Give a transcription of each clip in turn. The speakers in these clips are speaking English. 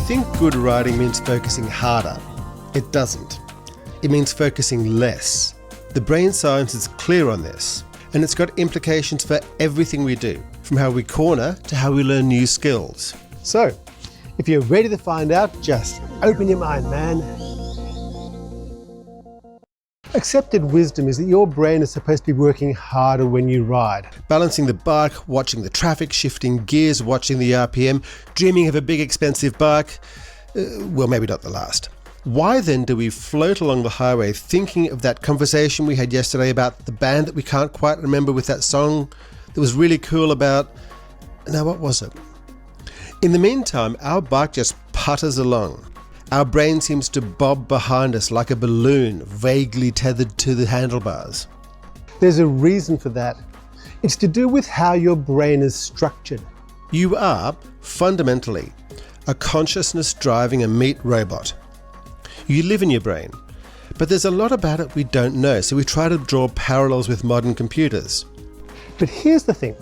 think good riding means focusing harder. It doesn't. It means focusing less. The brain science is clear on this, and it's got implications for everything we do, from how we corner to how we learn new skills. So, if you're ready to find out, just open your mind, man. Accepted wisdom is that your brain is supposed to be working harder when you ride. Balancing the bike, watching the traffic, shifting gears, watching the RPM, dreaming of a big expensive bike. Well, maybe not the last. Why then do we float along the highway thinking of that conversation we had yesterday about the band that we can't quite remember with that song that was really cool about... Now, what was it? In the meantime, our bike just putters along. Our brain seems to bob behind us like a balloon vaguely tethered to the handlebars. There's a reason for that. It's to do with how your brain is structured. You are, fundamentally, a consciousness driving a meat robot. You live in your brain, but there's a lot about it we don't know, so we try to draw parallels with modern computers. But here's the thing.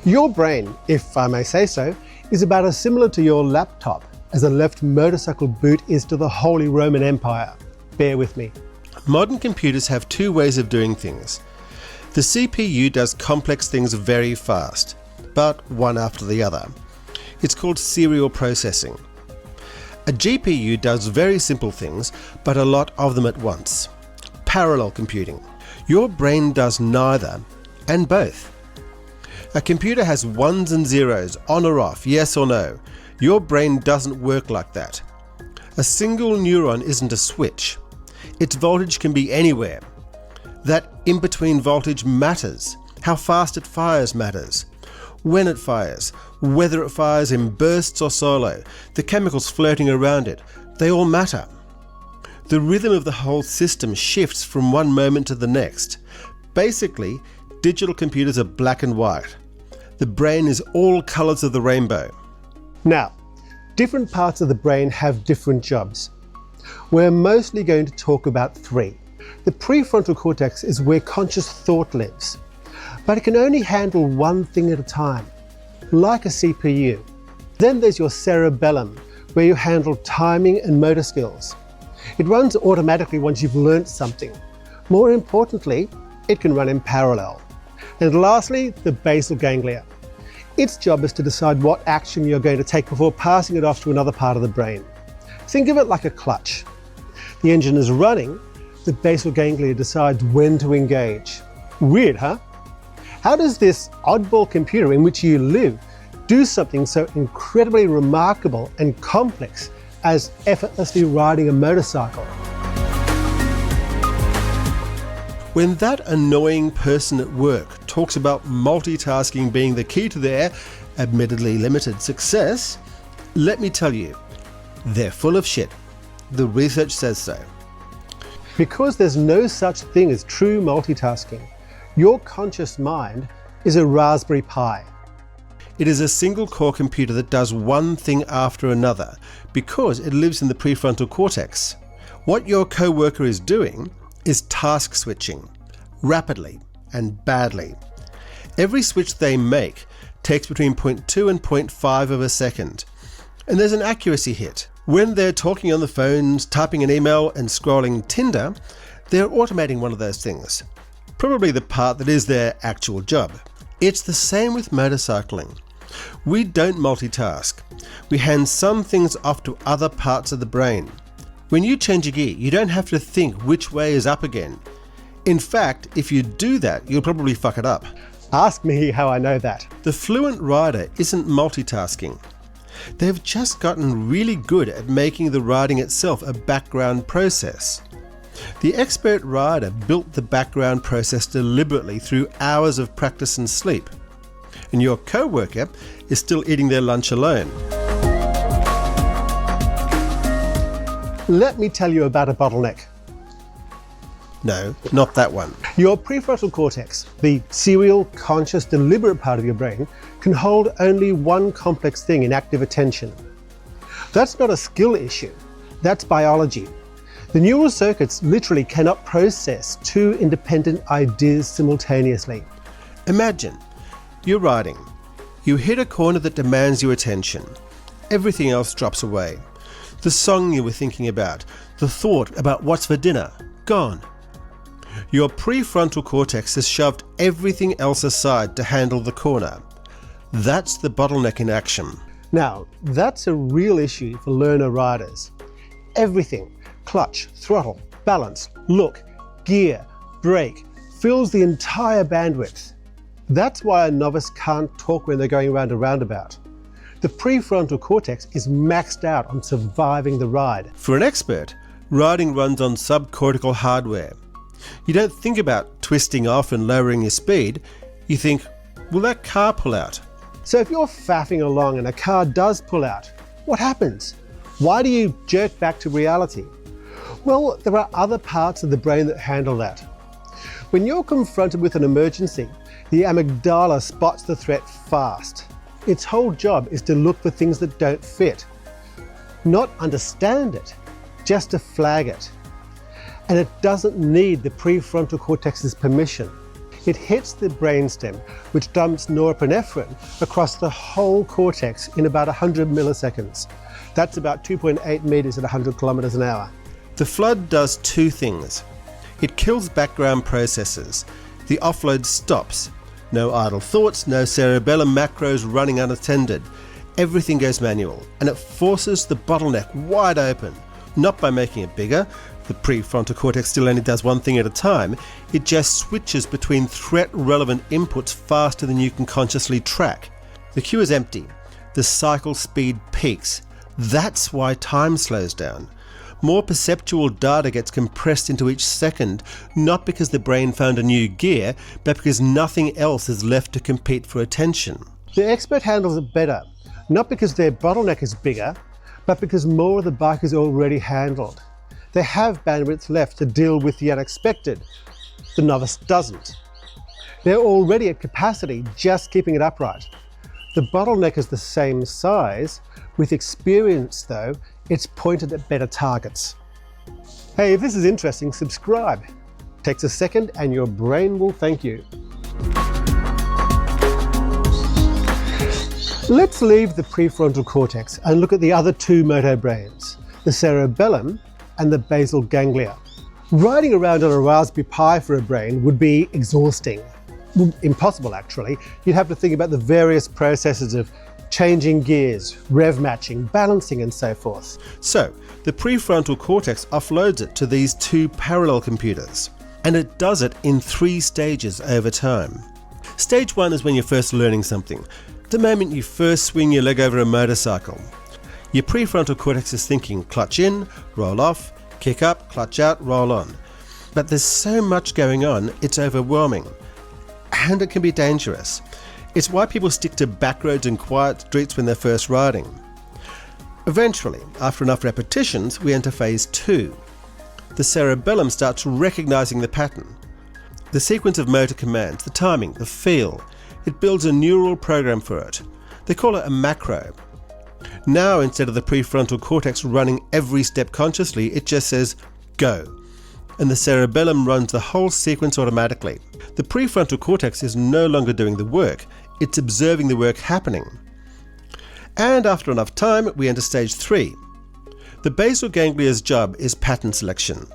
Your brain, if I may say so, is about as similar to your laptop as a left motorcycle boot is to the Holy Roman Empire. Bear with me. Modern computers have two ways of doing things. The CPU does complex things very fast, but one after the other. It's called serial processing. A GPU does very simple things, but a lot of them at once. Parallel computing. Your brain does neither, and both. A computer has ones and zeros, on or off, yes or no. Your brain doesn't work like that. A single neuron isn't a switch. Its voltage can be anywhere. That in-between voltage matters. How fast it fires matters. When it fires, whether it fires in bursts or solo, the chemicals floating around it, they all matter. The rhythm of the whole system shifts from one moment to the next. Basically, digital computers are black and white. The brain is all colours of the rainbow. Now, different parts of the brain have different jobs. We're mostly going to talk about three. The prefrontal cortex is where conscious thought lives, but it can only handle one thing at a time, like a CPU. Then there's your cerebellum, where you handle timing and motor skills. It runs automatically once you've learnt something. More importantly, it can run in parallel. And lastly, the basal ganglia. Its job is to decide what action you're going to take before passing it off to another part of the brain. Think of it like a clutch. The engine is running, the basal ganglia decides when to engage. Weird, huh? How does this oddball computer in which you live do something so incredibly remarkable and complex as effortlessly riding a motorcycle? When that annoying person at work talks about multitasking being the key to their, admittedly limited, success, let me tell you, they're full of shit. The research says so. Because there's no such thing as true multitasking, your conscious mind is a Raspberry Pi. It is a single core computer that does one thing after another because it lives in the prefrontal cortex. What your co-worker is doing is task switching, rapidly and badly. Every switch they make takes between 0.2 and 0.5 of a second, and there's an accuracy hit. When they're talking on the phones, typing an email and scrolling Tinder, they're automating one of those things, probably the part that is their actual job. It's the same with motorcycling. We don't multitask. We hand some things off to other parts of the brain. When you change a gear, you don't have to think which way is up again. In fact, if you do that, you'll probably fuck it up. Ask me how I know that. The fluent rider isn't multitasking. They've just gotten really good at making the riding itself a background process. The expert rider built the background process deliberately through hours of practice and sleep. And your co-worker is still eating their lunch alone. Let me tell you about a bottleneck. No, not that one. Your prefrontal cortex, the serial, conscious, deliberate part of your brain, can hold only one complex thing in active attention. That's not a skill issue. That's biology. The neural circuits literally cannot process two independent ideas simultaneously. Imagine, you're riding. You hit a corner that demands your attention. Everything else drops away. The song you were thinking about, the thought about what's for dinner, gone. Your prefrontal cortex has shoved everything else aside to handle the corner. That's the bottleneck in action. Now, that's a real issue for learner riders. Everything, clutch, throttle, balance, look, gear, brake, fills the entire bandwidth. That's why a novice can't talk when they're going around a roundabout. The prefrontal cortex is maxed out on surviving the ride. For an expert, riding runs on subcortical hardware. You don't think about twisting off and lowering your speed. You think, will that car pull out? So if you're faffing along and a car does pull out, what happens? Why do you jerk back to reality? Well, there are other parts of the brain that handle that. When you're confronted with an emergency, the amygdala spots the threat fast. Its whole job is to look for things that don't fit. Not understand it, just to flag it. And it doesn't need the prefrontal cortex's permission. It hits the brainstem, which dumps norepinephrine across the whole cortex in about 100 milliseconds. That's about 2.8 meters at 100 kilometers an hour. The flood does two things. It kills background processes. The offload stops. No idle thoughts, no cerebellum macros running unattended. Everything goes manual, and it forces the bottleneck wide open, not by making it bigger. The prefrontal cortex still only does one thing at a time. It just switches between threat-relevant inputs faster than you can consciously track. The queue is empty. The cycle speed peaks. That's why time slows down. More perceptual data gets compressed into each second, not because the brain found a new gear, but because nothing else is left to compete for attention. The expert handles it better, not because their bottleneck is bigger, but because more of the bike is already handled. They have bandwidth left to deal with the unexpected. The novice doesn't. They're already at capacity, just keeping it upright. The bottleneck is the same size. With experience, though, it's pointed at better targets. Hey, if this is interesting, subscribe. Takes a second and your brain will thank you. Let's leave the prefrontal cortex and look at the other two motor brains, the cerebellum and the basal ganglia. Riding around on a Raspberry Pi for a brain would be exhausting. Well, impossible, actually. You'd have to think about the various processes of changing gears, rev matching, balancing, and so forth. So, the prefrontal cortex offloads it to these two parallel computers. And it does it in 3 stages over time. Stage 1 is when you're first learning something. The moment you first swing your leg over a motorcycle. Your prefrontal cortex is thinking clutch in, roll off, kick up, clutch out, roll on. But there's so much going on, it's overwhelming. And it can be dangerous. It's why people stick to back roads and quiet streets when they're first riding. Eventually, after enough repetitions, we enter phase 2. The cerebellum starts recognizing the pattern. The sequence of motor commands, the timing, the feel. It builds a neural program for it. They call it a macro. Now, instead of the prefrontal cortex running every step consciously, it just says, go. And the cerebellum runs the whole sequence automatically. The prefrontal cortex is no longer doing the work. It's observing the work happening. And after enough time, we enter stage 3. The basal ganglia's job is pattern selection.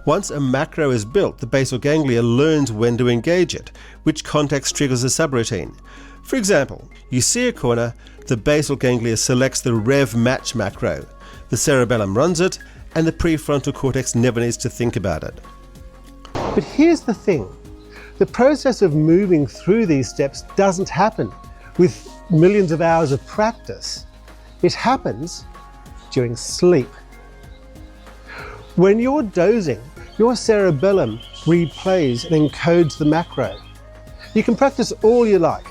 Once a macro is built, the basal ganglia learns when to engage it, which context triggers a subroutine. For example, you see a corner, the basal ganglia selects the rev match macro. The cerebellum runs it, and the prefrontal cortex never needs to think about it. But here's the thing. The process of moving through these steps doesn't happen with millions of hours of practice. It happens during sleep. When you're dozing, your cerebellum replays and encodes the macro. You can practice all you like,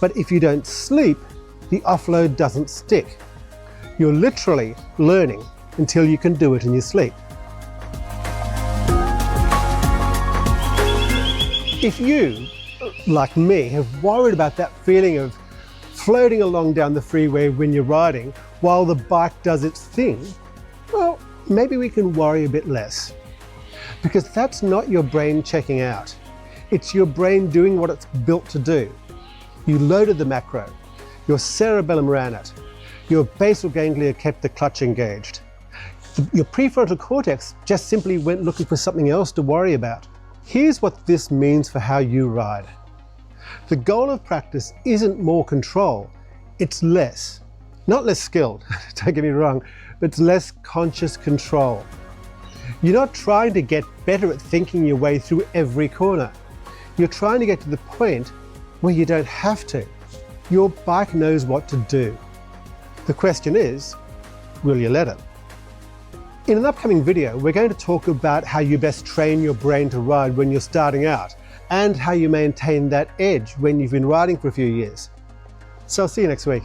but if you don't sleep, the offload doesn't stick. You're literally learning until you can do it in your sleep. If you, like me, have worried about that feeling of floating along down the freeway when you're riding while the bike does its thing, well, maybe we can worry a bit less. Because that's not your brain checking out. It's your brain doing what it's built to do. You loaded the macro. Your cerebellum ran it. Your basal ganglia kept the clutch engaged. Your prefrontal cortex just simply went looking for something else to worry about. Here's what this means for how you ride. The goal of practice isn't more control, it's less. Not less skilled, don't get me wrong, but it's less conscious control. You're not trying to get better at thinking your way through every corner. You're trying to get to the point where you don't have to. Your bike knows what to do. The question is, will you let it? In an upcoming video, we're going to talk about how you best train your brain to ride when you're starting out, and how you maintain that edge when you've been riding for a few years. So I'll see you next week.